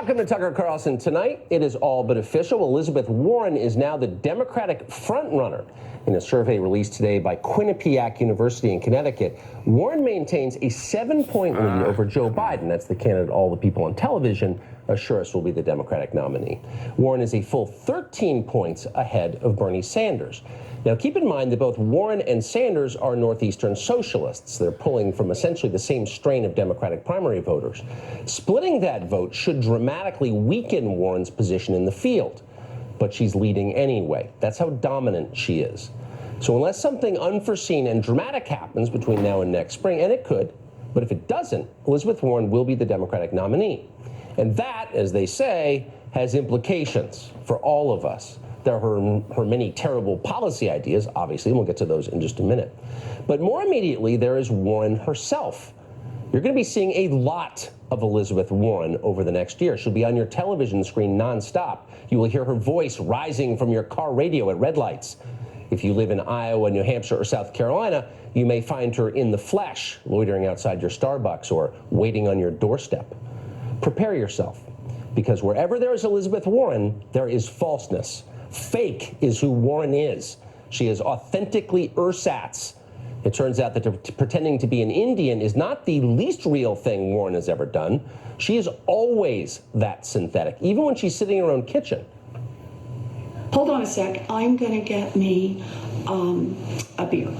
Welcome to Tucker Carlson Tonight. It is all but official. Elizabeth Warren is now the Democratic frontrunner. In a survey released today by Quinnipiac University in Connecticut, Warren maintains a 7-point lead over Joe Biden. That's the candidate all the people on television assure us will be the Democratic nominee. Warren is a full 13 points ahead of Bernie Sanders. Now, keep in mind that both Warren and Sanders are Northeastern socialists. They're pulling from essentially the same strain of Democratic primary voters. Splitting that vote should dramatically weaken Warren's position in the field. But she's leading anyway. That's how dominant she is. So unless something unforeseen and dramatic happens between now and next spring, and it could, but if it doesn't, Elizabeth Warren will be the Democratic nominee. And that, as they say, has implications for all of us. There are her many terrible policy ideas, obviously, and we'll get to those in just a minute. But more immediately, there is Warren herself. You're going to be seeing a lot of Elizabeth Warren over the next year. She'll be on your television screen nonstop. You will hear her voice rising from your car radio at red lights. If you live in Iowa, New Hampshire, or South Carolina, you may find her in the flesh, loitering outside your Starbucks or waiting on your doorstep. Prepare yourself, because wherever there is Elizabeth Warren, there is falseness. Fake is who Warren is. She is authentically ersatz. It turns out that pretending to be an Indian is not the least real thing Warren has ever done. She is always that synthetic, even when she's sitting in her own kitchen. Hold on a sec. I'm going to get me a beer.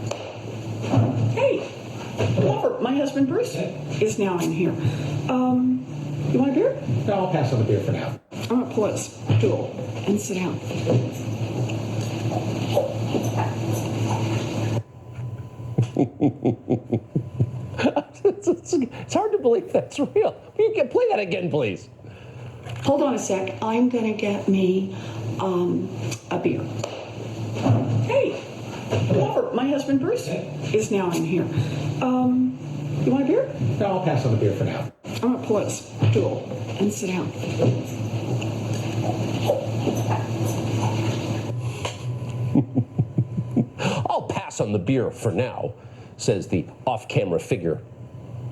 Hey, Robert, my husband Bruce is now in here. You want a beer? No, I'll pass on the beer for now. I'm going to pull a stool and sit down. It's hard to believe that's real. You can play that again, please. Hold on a sec. I'm going to get me a beer. Hey, Robert, my husband Bruce is now in here. You want a beer? No, I'll pass on the beer for now. I'm going to pull a stool and sit down. I'll pass on the beer for now, says the off-camera figure,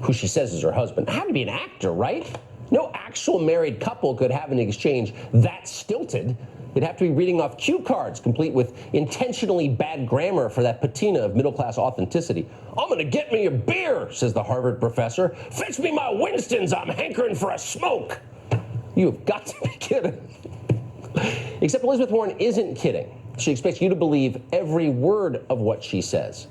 who she says is her husband. It had to be an actor, right? No actual married couple could have an exchange that stilted. They'd have to be reading off cue cards, complete with intentionally bad grammar for that patina of middle-class authenticity. I'm gonna get me a beer, says the Harvard professor. Fetch me my Winstons, I'm hankering for a smoke. You have got to be kidding. Except Elizabeth Warren isn't kidding. She expects you to believe every word of what she says,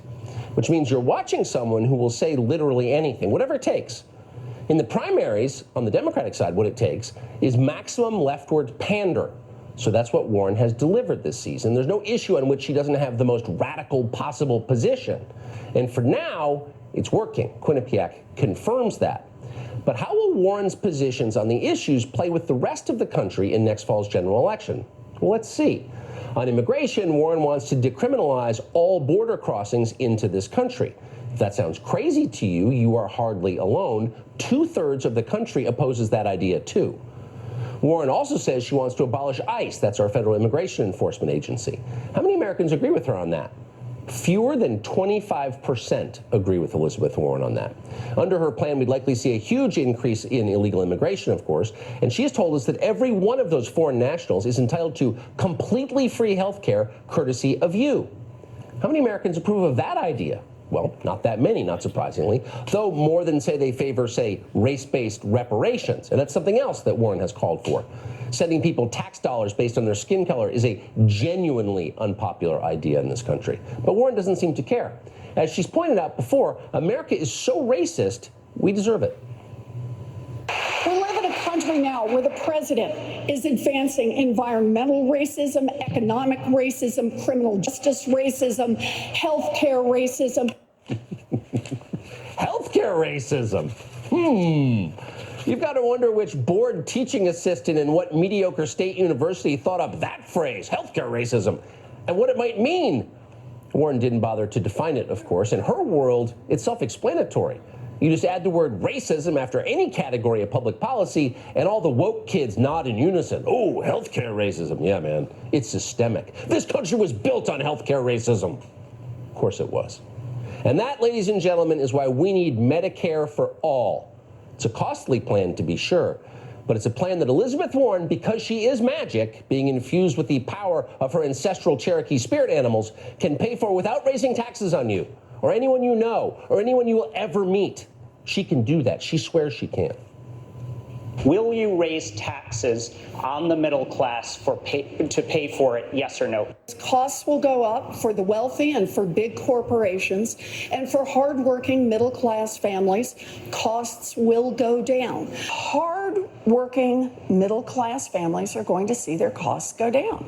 which means you're watching someone who will say literally anything, whatever it takes. In the primaries, on the Democratic side, what it takes is maximum leftward pander. So that's what Warren has delivered this season. There's no issue on which she doesn't have the most radical possible position. And for now, it's working. Quinnipiac confirms that. But how will Warren's positions on the issues play with the rest of the country in next fall's general election? Well, let's see. On immigration, Warren wants to decriminalize all border crossings into this country. If that sounds crazy to you, you are hardly alone. 2/3 of the country opposes that idea, too. Warren also says she wants to abolish ICE. That's our federal immigration enforcement agency. How many Americans agree with her on that? Fewer than 25% agree with Elizabeth Warren on that. Under her plan, we'd likely see a huge increase in illegal immigration, of course, and she has told us that every one of those foreign nationals is entitled to completely free health care courtesy of you. How many Americans approve of that idea? Well, not that many, not surprisingly, though more than say they favor, say, race-based reparations. And that's something else that Warren has called for. Sending people tax dollars based on their skin color is a genuinely unpopular idea in this country. But Warren doesn't seem to care. As she's pointed out before, America is so racist, we deserve it. We live in a country now where the president is advancing environmental racism, economic racism, criminal justice racism, healthcare racism. Healthcare racism. You've got to wonder which bored teaching assistant in what mediocre state university thought up that phrase, healthcare racism, and what it might mean. Warren didn't bother to define it, of course. In her world, it's self-explanatory. You just add the word racism after any category of public policy, and all the woke kids nod in unison. Oh, healthcare racism. Yeah, man, it's systemic. This country was built on healthcare racism. Of course it was. And that, ladies and gentlemen, is why we need Medicare for all. It's a costly plan, to be sure, But it's a plan that Elizabeth Warren, because she is magic, being infused with the power of her ancestral Cherokee spirit animals, can pay for without raising taxes on you, or anyone you know, or anyone you will ever meet. She can do that. She swears she can. Will you raise taxes on the middle class to pay for it, yes or no? Costs will go up for the wealthy and for big corporations, and for hardworking middle-class families, costs will go down. Hard-working middle-class families are going to see their costs go down.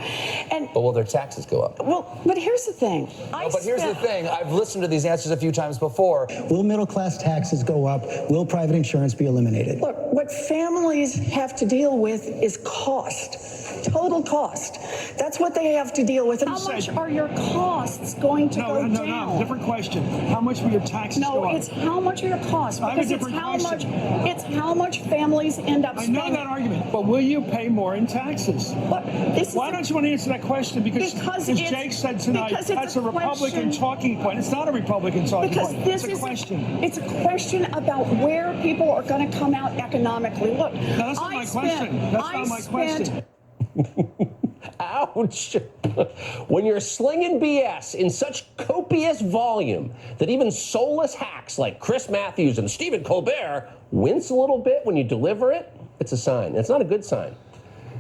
And But will their taxes go up? well, but here's the thing. Here's the thing. I've listened to these answers a few times before. Will middle class taxes go up? Will private insurance be eliminated? Look, what families have to deal with is cost, total cost. That's what they have to deal with. How much are your costs going to go down? No, different question. How much will your taxes go up? No, it's how much are your costs? I have a Because different it's how much families end up I spending. know that argument, but will you pay more in taxes? Look, Why don't you want to answer that question? Because Because as it's- Jake said tonight, because it's that's a a Republican question- talking point. It's not a Republican talking Because point. this It's a is question. it's a question about where people are going to come out economically. Look, No, that's not my question. That's not my question. Ouch. When you're slinging BS in such copious volume that even soulless hacks like Chris Matthews and Stephen Colbert wince a little bit when you deliver it, it's a sign. It's not a good sign.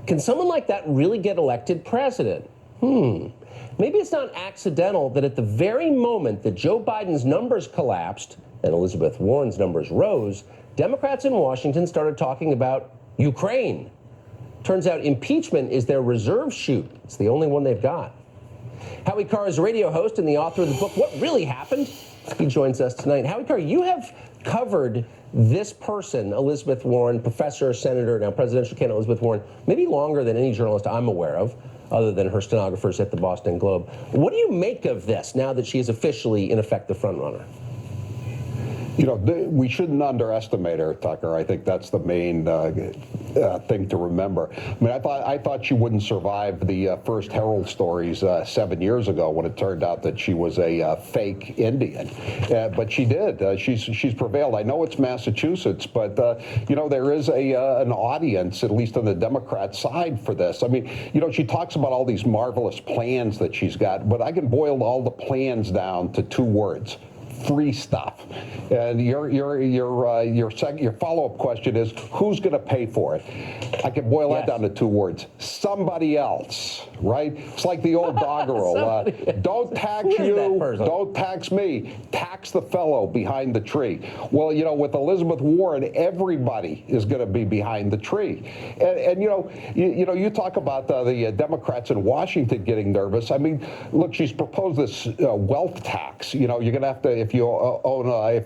Can someone like that really get elected president? Maybe it's not accidental that at the very moment that Joe Biden's numbers collapsed and Elizabeth Warren's numbers rose, Democrats in Washington started talking about Ukraine. Turns out impeachment is their reserve chute. It's the only one they've got. Howie Carr is a radio host and the author of the book, What Really Happened? He joins us tonight. Howie Carr, you have covered this person, Elizabeth Warren, professor, senator, now presidential candidate Elizabeth Warren, maybe longer than any journalist I'm aware of, other than her stenographers at the Boston Globe. What do you make of this now that she is officially, in effect, the front runner? You know, we shouldn't underestimate her, Tucker. I think that's the main thing to remember. I mean, I thought she wouldn't survive the first Herald stories 7 years ago when it turned out that she was a fake Indian, but she did. She's prevailed. I know it's Massachusetts, but you know, there is an audience, at least on the Democrat side, for this. I mean, you know, she talks about all these marvelous plans that she's got, but I can boil all the plans down to two words: free stuff. And your follow-up question is, who's going to pay for it? I can boil that down to two words: somebody else, right? It's like the old doggerel. Don't tax you, don't tax me, tax the fellow behind the tree. Well, you know, with Elizabeth Warren, everybody is going to be behind the tree. And you know, you talk about the Democrats in Washington getting nervous. I mean, look, she's proposed this wealth tax. You know, you're going to have to, if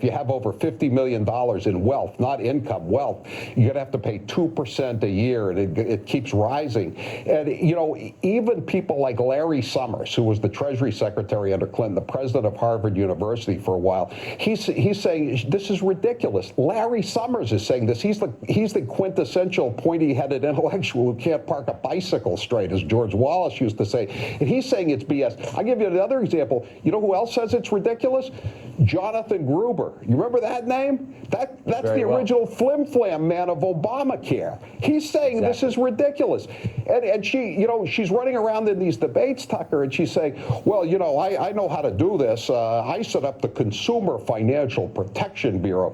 you have over $50 million in wealth, not income, wealth, you're going to have to pay 2% a year, and it keeps rising. And, you know, even people like Larry Summers, who was the Treasury Secretary under Clinton, the president of Harvard University for a while, he's saying this is ridiculous. Larry Summers is saying this. He's the quintessential pointy-headed intellectual who can't park a bicycle straight, as George Wallace used to say. And he's saying it's BS. I'll give you another example. You know who else says it's ridiculous? Jonathan Gruber. You remember that name? That's the original flim-flam man of Obamacare. He's saying this is ridiculous. And she, you know, she's running around in these debates, Tucker, and she's saying, well, you know, I know how to do this. I set up the Consumer Financial Protection Bureau.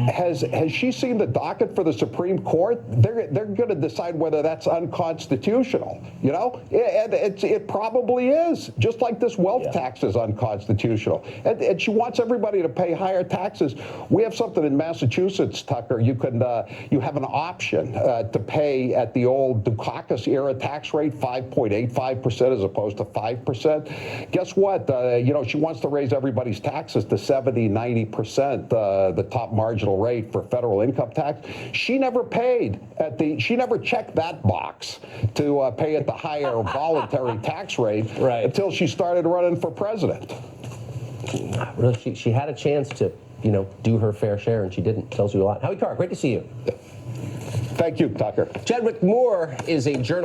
Has she seen the docket for the Supreme Court? They're going to decide whether that's unconstitutional, you know? And it probably is, just like this wealth tax is unconstitutional. And she wants everybody to pay higher taxes. We have something in Massachusetts, Tucker. You have an option to pay at the old Dukakis-era tax rate, 5.85% as opposed to 5%. Guess what? You know, she wants to raise everybody's taxes to 70, 90%, the top marginal rate for federal income tax. She never paid she never checked that box to pay at the higher voluntary tax rate until she started running for president. Really, she had a chance to, you know, do her fair share, and she didn't. Tells you a lot. Howie Carr, great to see you. Thank you, Tucker. Chadwick Moore is a journalist.